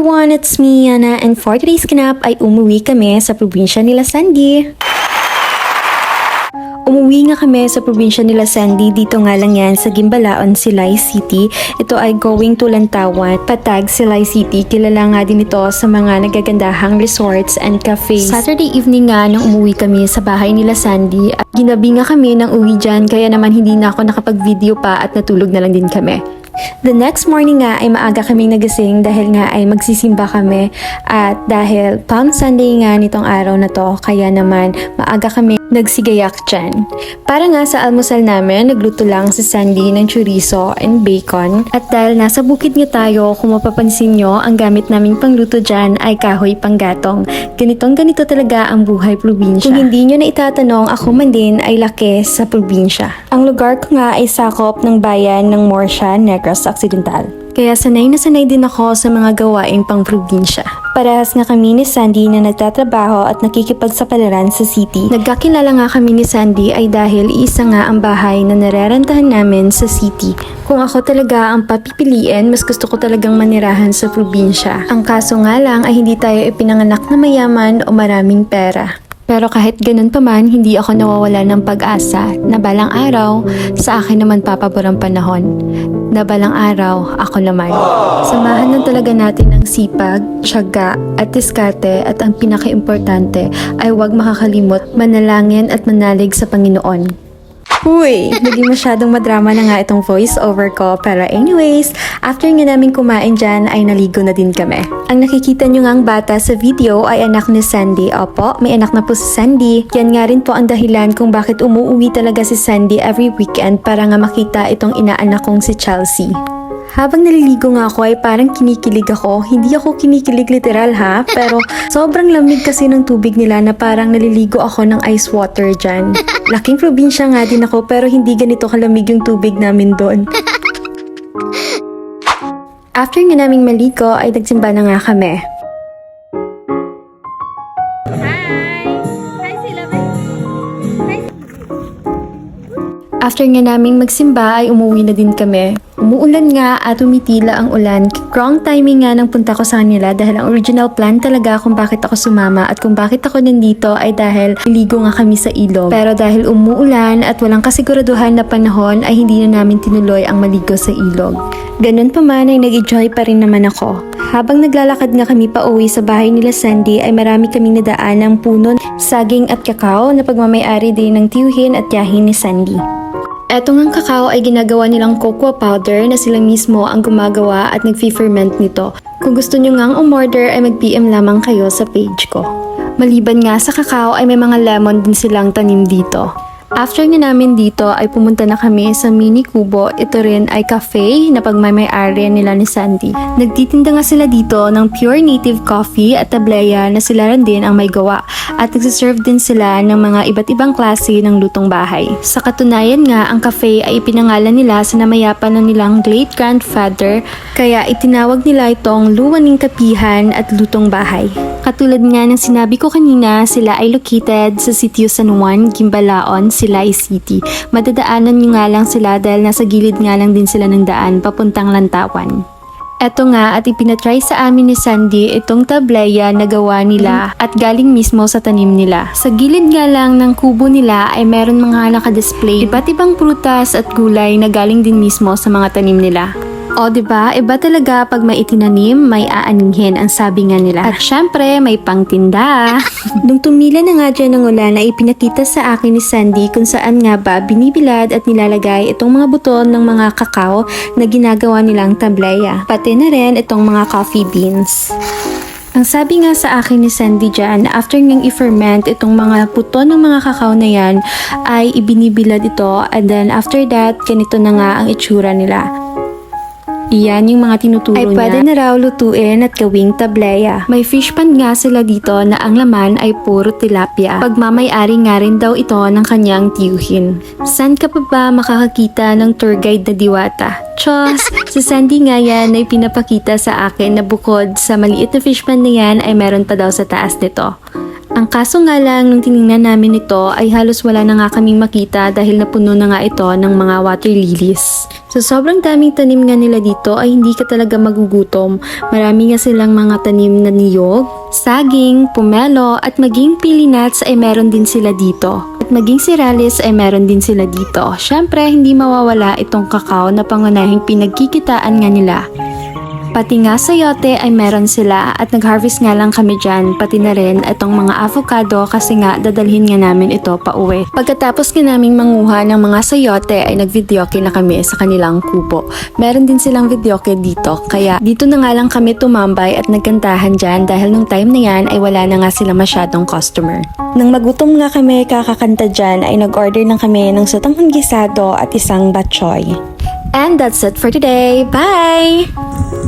everyone, it's me, Ana, and for today's ganap ay umuwi kami sa probinsya nila Sandy. Umuwi nga kami sa probinsya nila Sandy, dito nga lang yan sa Gimbalaon, Silay City. Ito ay going to Lantawan, Patag, Silay City. Kilala nga din ito sa mga nagagandahang resorts and cafes. Saturday evening nga nung umuwi kami sa bahay nila Sandy, at ginabi nga kami ng uwi dyan, kaya naman hindi na ako nakapag-video pa at natulog na lang din kami. The next morning nga ay maaga kaming nagising dahil nga ay magsisimba kami, at dahil Palm Sunday nga nitong araw na to, kaya naman maaga kami nagsigayak dyan. Para nga sa almusal namin, nagluto lang si Sandy ng chorizo and bacon, at dahil nasa bukid nga tayo, kung mapapansin nyo, ang gamit naming pangluto dyan ay kahoy panggatong. Ganito talaga ang buhay probinsya. Kung hindi nyo na itatanong, ako man din ay laki sa probinsya. Ang lugar ko nga ay sakop ng bayan ng Morsha, Negros Occidental. Kaya sanay na sanay din ako sa mga gawaing pang probinsya. Parehas nga kami ni Sandy na nagtatrabaho at nakikipagsapalaran sa city. Nagkakilala nga kami ni Sandy ay dahil isa nga ang bahay na narerentahan namin sa city. Kung ako talaga ang papipiliin, mas gusto ko talagang manirahan sa probinsya. Ang kaso nga lang ay hindi tayo ipinanganak na mayaman o maraming pera. Pero kahit ganun pa man, hindi ako nawawala ng pag-asa na balang araw, sa akin naman papabor ang panahon. Na balang araw, ako naman. Samahan lang talaga natin ang sipag, tiyaga, at diskarte, at ang pinaka-importante ay huwag makakalimot, manalangin at manalig sa Panginoon. Uy, naging masyadong madrama na nga itong voice over ko, pero anyways, after nga namin kumain dyan ay naligo na din kami. Ang nakikita nyo ngang bata sa video ay anak ni Sandy. Opo, may anak na po si Sandy. Yan nga rin po ang dahilan kung bakit umuwi talaga si Sandy every weekend para nga makita itong inaanak kong si Chelsea. Habang naliligo nga ako ay parang kinikilig ako. Hindi ako kinikilig literal ha, pero sobrang lamig kasi ng tubig nila na parang naliligo ako ng ice water dyan. Laking probinsya nga din ako pero hindi ganito kalamig yung tubig namin doon. After nga naming maligo ay nagsimba na nga kami. After nga naming magsimba ay umuwi na din kami. Umuulan nga at tumitila ang ulan. Wrong timing nga nang punta ko sa kanila dahil ang original plan talaga kung bakit ako sumama at kung bakit ako nandito ay dahil niligo nga kami sa ilog. Pero dahil umuulan at walang kasiguraduhan na panahon ay hindi na namin tinuloy ang maligo sa ilog. Ganun pa man ay nag-enjoy pa rin naman ako. Habang naglalakad nga kami pa uwi sa bahay nila Sandy ay marami kaming nadaan ng puno, saging at kakao na pagmamayari din ng tiyuhin at tiyahin ni Sandy. Etong ang kakao ay ginagawa nilang cocoa powder na sila mismo ang gumagawa at nag-ferment nito. Kung gusto nyo ngang umorder ay mag-PM lamang kayo sa page ko. Maliban nga sa kakao ay may mga lemon din silang tanim dito. After nga namin dito ay pumunta na kami sa Mini Kubo. Ito rin ay cafe na pagmamay-ari nila ni Sandy. Nagtitinda nga sila dito ng pure native coffee at tableya na sila rin din ang may gawa. At nagsiserve din sila ng mga iba't ibang klase ng lutong bahay. Sa katunayan nga, ang cafe ay ipinangalan nila sa namayapan ng nilang late grandfather, kaya itinawag nila itong luwaning kapihan at lutong bahay. Katulad nga ng sinabi ko kanina, sila ay located sa sitio San Juan, Gimbalaon, Silay City. Madadaanan nyo nga lang sila dahil nasa gilid nga lang din sila ng daan papuntang Lantawan. Eto nga at ipinatry sa amin ni Sandy itong tableya na gawa nila at galing mismo sa tanim nila. Sa gilid nga lang ng kubo nila ay meron mga nakadisplay iba't ibang prutas at gulay na galing din mismo sa mga tanim nila. O diba, iba talaga pag may itinanim, may aaninghin ang sabi nga nila. At syempre, may pangtinda. Nung tumila na nga dyan ng ulan ay ipinakita sa akin ni Sandy kung saan nga ba binibilad at nilalagay itong mga buton ng mga kakao na ginagawa nilang tableya. Pati na rin itong mga coffee beans. Ang sabi nga sa akin ni Sandy dyan, after niyang i-ferment itong mga puton ng mga kakao na yan, ay ibinibilad ito and then after that, ganito na nga ang itsura nila. Iyan yung mga tinuturo niya. Ay pwede na raw lutuin at gawing tableya. May fish pan nga sila dito na ang laman ay puro tilapia. Pagmamay-ari nga rin daw ito ng kanyang tiyuhin. Saan ka pa ba makakakita ng tour guide na diwata? Chos! Si Sandy nga yan ay pinapakita sa akin na bukod sa maliit na fish pan na yan ay meron pa daw sa taas nito. Ang kaso nga lang, nung tinignan namin ito ay halos wala na nga kaming makita dahil napuno na nga ito ng mga water lilies. So sobrang daming tanim nga nila dito ay hindi ka talaga magugutom. Marami nga silang mga tanim na niyog, saging, pomelo at maging pili nuts ay meron din sila dito. At maging siralis ay meron din sila dito. Syempre, hindi mawawala itong kakao na pangunahing pinagkikitaan nga nila. Pati nga sayote ay meron sila at nag-harvest nga lang kami dyan, pati na rin itong mga avocado kasi nga dadalhin nga namin ito pa uwi. Pagkatapos nga naming manguha ng mga sayote ay nag-videoke na kami sa kanilang kubo. Meron din silang videoke dito, kaya dito na nga lang kami tumambay at nagkantahan dyan dahil nung time na yan ay wala na nga sila masyadong customer. Nang magutom nga kami kakakanta dyan ay nag-order na kami ng sotanghon gisado at isang batchoy. And that's it for today. Bye!